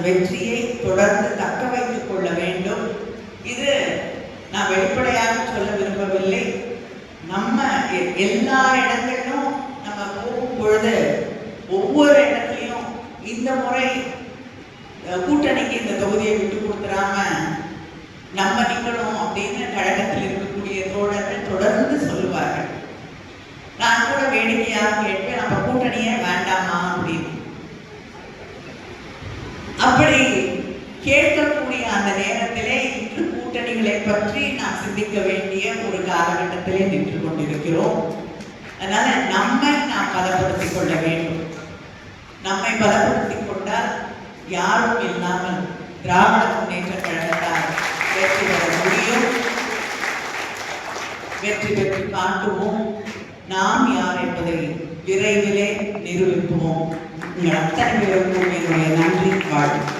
வெற்றியை தொடர்ந்து தக்க வைத்துக் கொள்ள வேண்டும். இது நான் வெளிப்படையாக சொல்ல விரும்பவில்லை. நம்ம எல்லா இடங்களிலும் நம்ம போகும் பொழுது ஒவ்வொரு இடத்துலையும் இந்த முறை கூட்டணிக்கு இந்த தொகுதியை விட்டு கொடுத்துடாம நம்ம நிற்கணும் அப்படின்னு கழகத்தில் இருக்கக்கூடிய தோழர்கள் தொடர்ந்து சொல்லுவார்கள். நான் கூட வேடிக்கையாக கேட்பேன், நம்ம கூட்டணியே வேண்டாமா அப்படின்னு. அப்படி கேட்கக்கூடிய அந்த நேரத்திலே இன்று கூட்டணிகளை பற்றி நாம் சிந்திக்க வேண்டிய ஒரு காலகட்டத்திலே நின்று கொண்டிருக்கிறோம். அதனால நம்மை நாம் பலப்படுத்திக் கொள்ள வேண்டும். நம்மை பலப்படுத்திக் கொண்டால் யாரும் இல்லாமல் திராவிட முன்னேற்ற கழகத்தால் வெற்றி பெற முடியும். வெற்றி பெற்று காட்டுவோம். நாம் யார் என்பதை விரைவிலே நிரூபிப்போம். உங்கள் அத்தனை பேருக்கும் என்னுடைய நன்றி வாழ்த்து.